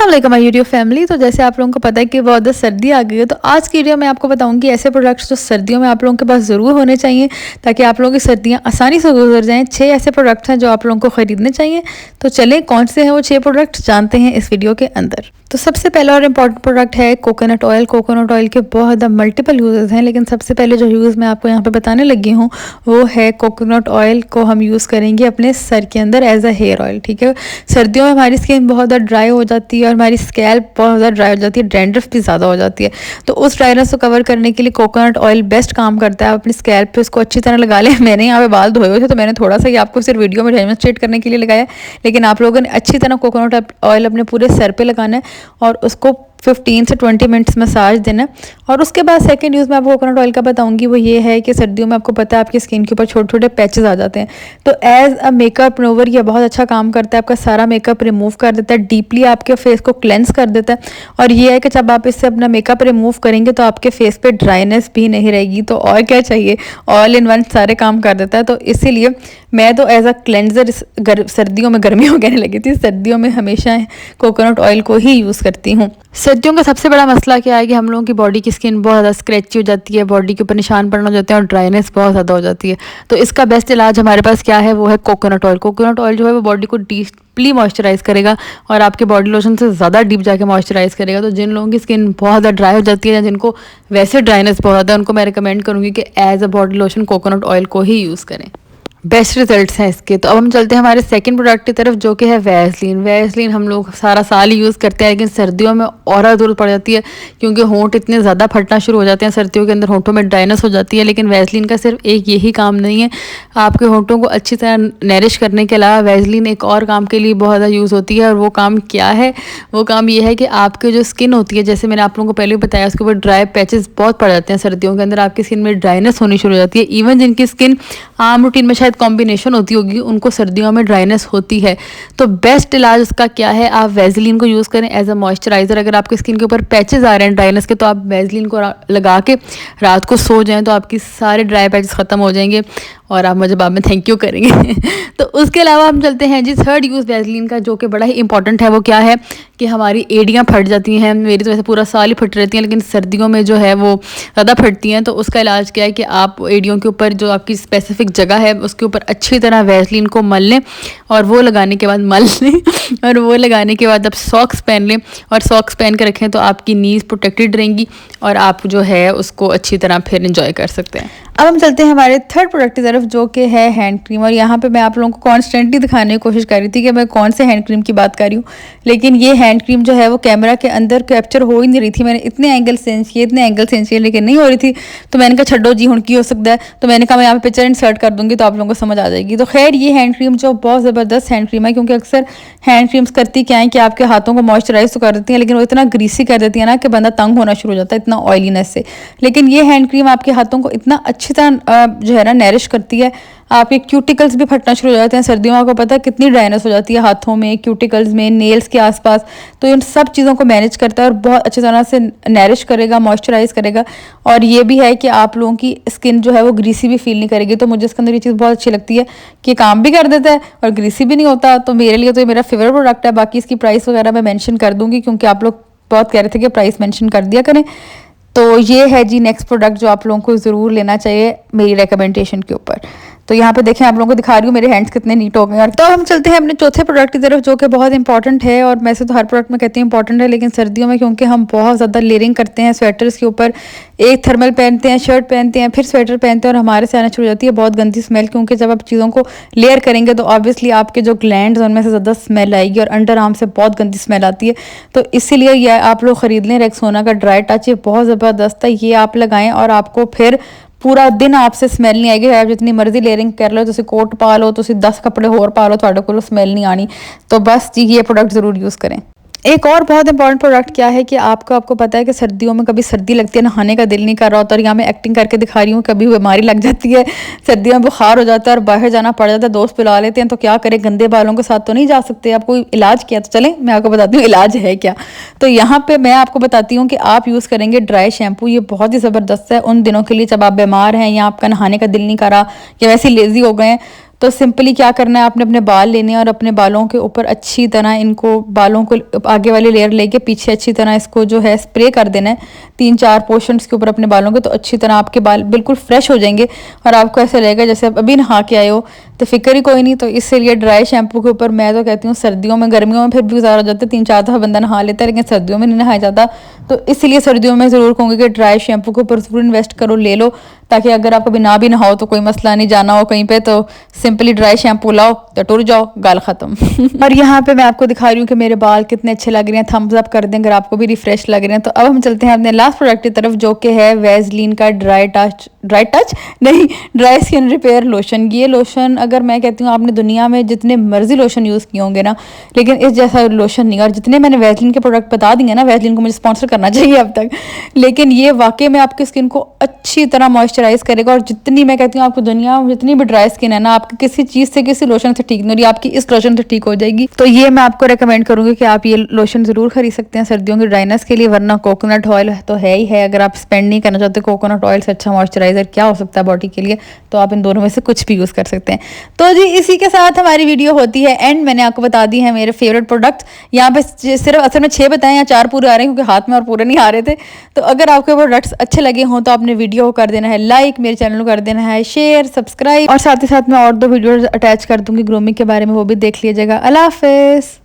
अस्सलाम वालेकुम my YouTube family. तो जैसे आप लोगों को पता है कि बहुत ज़्यादा सर्दी आ गई है, तो आज की वीडियो में आपको बताऊंगी ऐसे प्रोडक्ट्स जो सर्दियों में आप लोगों के पास ज़रूर होने चाहिए ताकि आप लोगों की सर्दियां आसानी से गुजर जाएं। 6 ऐसे प्रोडक्ट्स हैं जो आप लोगों को ख़रीदने चाहिए। तो चलें कौन से हैं वो 6 प्रोडक्ट्स जानते हैं इस वीडियो के अंदर। तो सबसे पहला और इम्पॉर्टेंट प्रोडक्ट है कोकोनट ऑयल। कोकोनट ऑयल के बहुत ज़्यादा मल्टीपल यूजेस हैं, लेकिन सबसे पहले जो यूज़ मैं आपको यहाँ पे बताने लगी हूँ वो है कोकोनट ऑयल को हम यूज़ करेंगे अपने सर के अंदर एज अ हेयर ऑयल। ठीक है, सर्दियों में हमारी स्किन बहुत ज़्यादा ड्राई हो जाती है और हमारी स्कैल्प बहुत ज़्यादा ड्राई हो जाती है, डैंड्रफ भी ज़्यादा हो जाती है। तो उस ड्राइनेस को कवर करने के लिए कोकोनट ऑयल बेस्ट काम करता है। आप अपनी स्कैल्प पे उसको अच्छी तरह लगा लें। मैंने यहाँ पे बाल धोए हुए थे तो मैंने थोड़ा सा ही आपको सिर्फ वीडियो में डेमोन्स्ट्रेट करने के लिए लगाया, लेकिन आप लोगों ने अच्छी तरह कोकोनट ऑयल अपने पूरे सर पे लगाना है और उसको 15 से 20 मिनट्स मसाज देना। और उसके बाद सेकंड यूज़ मैं आपको कोकोनट ऑयल का बताऊंगी, वो ये है कि सर्दियों में आपको पता है आपकी स्किन के ऊपर छोटे छोटे पैचेस आ जाते हैं, तो एज अ मेकअप रिमूवर ये बहुत अच्छा काम करता है। आपका सारा मेकअप रिमूव कर देता है, डीपली आपके फेस को क्लेंस कर देता है। और ये है कि जब आप इससे अपना मेकअप रिमूव करेंगे तो आपके फेस पे ड्राइनेस भी नहीं रहेगी। तो और क्या चाहिए, ऑल इन वन सारे काम कर देता है। तो इसीलिए मैं तो एज अ क्लेंजर सर्दियों में, गर्मियों कहने लगी थी, सर्दियों में हमेशा कोकोनट ऑयल को ही यूज़ करती हूँ। सर्दियों का सबसे बड़ा मसला क्या है कि हम लोगों की बॉडी की स्किन बहुत ज़्यादा स्क्रैची हो जाती है, बॉडी के ऊपर निशान पड़ने हो जाते हैं और ड्राइनेस बहुत ज़्यादा हो जाती है। तो इसका बेस्ट इलाज हमारे पास क्या है, वो है कोकोनट ऑयल। कोकोनट ऑयल जो है वो बॉडी को डीपली मॉइस्चराइज करेगा और आपके बॉडी लोशन से ज़्यादा डीप जाके मॉइस्चराइज करेगा। तो जिन लोगों की स्किन बहुत ज़्यादा ड्राई हो जाती है या जिनको वैसे ड्राइनेस बहुत ज़्यादा है, उनको मैं रिकमेंड करूँगी कि as a body lotion coconut oil को ही यूज़ करें। बेस्ट रिजल्ट्स हैं इसके। तो अब हम चलते हैं हमारे सेकंड प्रोडक्ट की तरफ, जो कि है वैसलीन। वैसलीन हम लोग सारा साल ही यूज़ करते हैं, लेकिन सर्दियों में और ज़रूरत पड़ जाती है क्योंकि होंठ इतने ज़्यादा फटना शुरू हो जाते हैं सर्दियों के अंदर, होंठों में ड्राइनेस हो जाती है। लेकिन वैसलीन का सिर्फ एक यही काम नहीं है, आपके होंठों को अच्छी तरह नरिश करने के अलावा वैसलीन एक और काम के लिए बहुत ज़्यादा यूज़ होती है। और वो काम क्या है, वो काम ये है कि आपकी जो स्किन होती है, जैसे मैंने आप लोगों को पहले भी बताया, उसके ऊपर ड्राई पैचेस बहुत पड़ जाते हैं सर्दियों के अंदर, आपकी स्किन में ड्राइनेस होनी शुरू हो जाती है। इवन जिनकी स्किन आम रूटीन में शायद कॉम्बिनेशन होती होगी, उनको सर्दियों में ड्राइनेस होती है। तो बेस्ट इलाज उसका क्या है, आप वैसलीन को यूज़ करें एज अ मॉइस्चराइज़र। अगर आपकी स्किन के ऊपर पैचेस आ रहे हैं ड्राइनेस के, तो आप वैसलीन को लगा के रात को सो जाएं तो आपकी सारे ड्राई पैचेस ख़त्म हो जाएंगे और आप मुझे बाद में थैंक यू करेंगे। तो उसके अलावा हम चलते हैं जी थर्ड यूज़ वैसलीन का, जो कि बड़ा ही इंपॉर्टेंट है। वो क्या है कि हमारी एड़ियाँ फट जाती हैं, मेरी तो वैसे पूरा साल ही फट रहती हैं, लेकिन सर्दियों में जो है वो ज़्यादा फटती हैं। तो उसका इलाज क्या है कि आप एड़ियों के ऊपर जो आपकी स्पेसिफिक जगह है उसके ऊपर अच्छी तरह वैसलीन को मल लें और वो लगाने के बाद और वो लगाने के बाद आप सॉक्स पहन लें और सॉक्स पहन के रखें तो आपकी नीज़ प्रोटेक्टेड रहेंगी और आप जो है उसको अच्छी तरह फिर इंजॉय कर सकते हैं। अब हम चलते हैं हमारे थर्ड प्रोडक्ट की तरफ, जो कि है हैंड क्रीम। और यहाँ पे मैं आप लोगों को कॉन्स्टेंटली दिखाने की कोशिश कर रही थी कि मैं कौन से हैंड क्रीम की बात कर रही हूँ, लेकिन ये हैंड क्रीम जो है वो कैमरा के अंदर कैप्चर हो ही नहीं रही थी। मैंने इतने एंगल चेंज किए लेकिन नहीं हो रही थी। तो मैंने कहा छड्डो जी, हुणकी हो सकता है, तो मैंने कहा मैं यहाँ पे पिक्चर इंसर्ट कर दूंगी तो आप लोगों को समझ आ जाएगी। तो खैर ये हैंड क्रीम जो बहुत ज़बरदस्त हैंड क्रीम है, क्योंकि अक्सर हैंड क्रीम्स करती क्या है कि आपके हाथों को मॉइस्चराइज तो कर देती हैं, लेकिन वो इतना ग्रीसी कर देती है ना कि बंदा तंग होना शुरू हो जाता है इतना ऑयलीनेस से। लेकिन ये हैंड क्रीम आपके हाथों को इतना अच्छी तरह जो है ना नरिश करती है। आपके क्यूटिकल्स भी फटना शुरू हो जाते हैं सर्दियों में, आपको पता है कितनी ड्राइनेस हो जाती है हाथों में, क्यूटिकल्स में, नेल्स के आसपास। तो इन सब चीज़ों को मैनेज करता है और बहुत अच्छी तरह से नरिश करेगा, मॉइस्चराइज करेगा। और ये भी है कि आप लोगों की स्किन जो है वो ग्रीसी भी फील नहीं करेगी। तो मुझे इसके अंदर ये चीज़ बहुत अच्छी लगती है कि काम भी कर देता है और ग्रीसी भी नहीं होता। तो मेरे लिए तो ये मेरा फेवरेट प्रोडक्ट है। बाकी इसकी प्राइस वगैरह मैं मेंशन कर दूंगी क्योंकि आप लोग बहुत कह रहे थे कि प्राइस मेंशन कर दिया करें। तो ये है जी नेक्स्ट प्रोडक्ट जो आप लोगों को ज़रूर लेना चाहिए मेरी रिकमेंडेशन के ऊपर। तो यहाँ पे देखें, आप लोगों को दिखा रही हूँ मेरे हैंड्स कितने नीट हो गए। और तो हम चलते हैं अपने चौथे प्रोडक्ट की तरफ, जो कि बहुत इंपॉर्टेंट है। और वैसे तो हर प्रोडक्ट में कहती हूँ इंपॉर्टेंट है, लेकिन सर्दियों में क्योंकि हम बहुत ज़्यादा लेयरिंग करते हैं स्वेटर्स के ऊपर, एक थर्मल पहनते हैं, शर्ट पहनते हैं, फिर स्वेटर पहनते हैं और हमारे से आना शुरू हो जाती है बहुत गंदी स्मेल। क्योंकि जब आप चीज़ों को लेयर करेंगे तो ऑब्वियसली आपके जो ग्लैंड्स हैं उनमें से ज़्यादा स्मेल आएगी और अंडर आर्म से बहुत गंदी स्मेल आती है। तो इसीलिए ये आप लोग ख़रीद लें रेक्सोना का ड्राई टच, ये बहुत ज़बरदस्त है। ये आप लगाएं और आपको फिर पूरा दिन आपसे स्मेल नहीं आएगी। आप जितनी मर्जी लेयरिंग कर लो, तुम कोट पा लो, तुम 10 कपड़े होर पा लो, थोड़े को स्मेल नहीं आनी। तो बस जी ये प्रोडक्ट ज़रूर यूज़ करें। एक और बहुत इंपॉर्टेंट प्रोडक्ट क्या है कि आपको पता है कि सर्दियों में कभी सर्दी लगती है, नहाने का दिल नहीं कर रहा होता, और यहाँ मैं एक्टिंग करके दिखा रही हूँ, कभी बीमारी लग जाती है, सर्दियों में बुखार हो जाता है और बाहर जाना पड़ जाता है, दोस्त पिला लेते हैं, तो क्या करें, गंदे बालों के साथ तो नहीं जा सकते। आप कोई इलाज किया तो चलें मैं आपको बताती हूँ इलाज है क्या। तो यहाँ पे मैं आपको बताती हूँ कि आप यूज़ करेंगे ड्राई शैम्पू। ये बहुत ही ज़बरदस्त है उन दिनों के लिए जब आप बीमार हैं या आपका नहाने का दिल नहीं कर रहा या वैसे लेजी हो गए हैं। तो सिंपली क्या करना है, आपने अपने बाल लेने हैं और अपने बालों के ऊपर अच्छी तरह इनको, बालों को आगे वाली लेयर लेके पीछे अच्छी तरह इसको जो है स्प्रे कर देना है 3-4 पोर्शंस के ऊपर अपने बालों के। तो अच्छी तरह आपके बाल बिल्कुल फ्रेश हो जाएंगे और आपको ऐसा लगेगा जैसे आप अभी नहा के आए हो, तो फिक्र ही कोई नहीं। तो इसलिए ड्राई शैम्पू के ऊपर मैं तो कहती हूँ सर्दियों में, गर्मियों में फिर भी गुजारा हो जाता है, 3-4 दफ़ा बंदा नहा लेता है, लेकिन सर्दियों में नहीं नहाया जाता। तो इसलिए सर्दियों में ज़रूर कहूँगी कि ड्राई शैम्पू के ऊपर ज़रूर इन्वेस्ट करो, ले लो, ताकि अगर आप कभी ना भी नहाओ तो कोई मसला नहीं, जाना हो कहीं पे तो सिंपली ड्राई शैम्पू लाओ तो टुर जाओ, गाल ख़त्म। और यहाँ पे मैं आपको दिखा रही हूँ कि मेरे बाल कितने अच्छे लग रहे हैं, थम्स अप कर दें अगर आपको भी रिफ्रेश लग रहे हैं। तो अब हम चलते हैं अपने लास्ट प्रोडक्ट की तरफ, जो कि है वैसलीन का ड्राई स्किन रिपेयर लोशन। ये लोशन अगर मैं कहती हूँ आपने दुनिया में जितने मर्जी लोशन यूज़ किए होंगे ना, लेकिन इस जैसा लोशन नहीं। और जितने मैंने वैसलीन के प्रोडक्ट बता दिए ना, वैसलीन को मुझे स्पॉन्सर करना चाहिए अब तक, लेकिन ये वाकई में आपकी स्किन को अच्छी तरह मॉइस्चराइज करेगा। और जितनी मैं कहती हूँ आपको दुनिया में जितनी भी ड्राई स्किन है ना, आपकी किसी चीज़ से, किसी लोशन से ठीक नहीं हो रही, आपकी इस लोशन से ठीक हो जाएगी। तो ये मैं आपको रेकमेंड करूँगी कि आप ये लोशन ज़रूर खरीद सकते हैं सर्दियों की ड्राइनेस के लिए। वरना कोकोनट ऑयल तो है ही है, अगर आप स्पेंड नहीं करना चाहते, कोकोनट ऑयल से अच्छा मॉइस्चराइजर क्या हो सकता है बॉडी के लिए, तो आप इन दोनों में से कुछ भी यूज़ कर सकते हैं। तो जी इसी के साथ हमारी वीडियो होती है एंड। मैंने आपको बता दी है मेरे फेवरेट प्रोडक्ट, यहाँ पे सिर्फ असल में 6 बताएं या 4 पूरे आ रहे हैं, क्योंकि हाथ में और पूरे नहीं आ रहे थे। तो अगर आपके प्रोडक्ट्स अच्छे लगे हों तो आपने वीडियो को कर देना है लाइक, मेरे चैनल को कर देना है शेयर, सब्सक्राइब, और साथ ही साथ मैं और 2 वीडियो अटैच कर दूंगी ग्रूमिंग के बारे में, वो भी देख लीजिएगा। अल्लाह हाफिज़।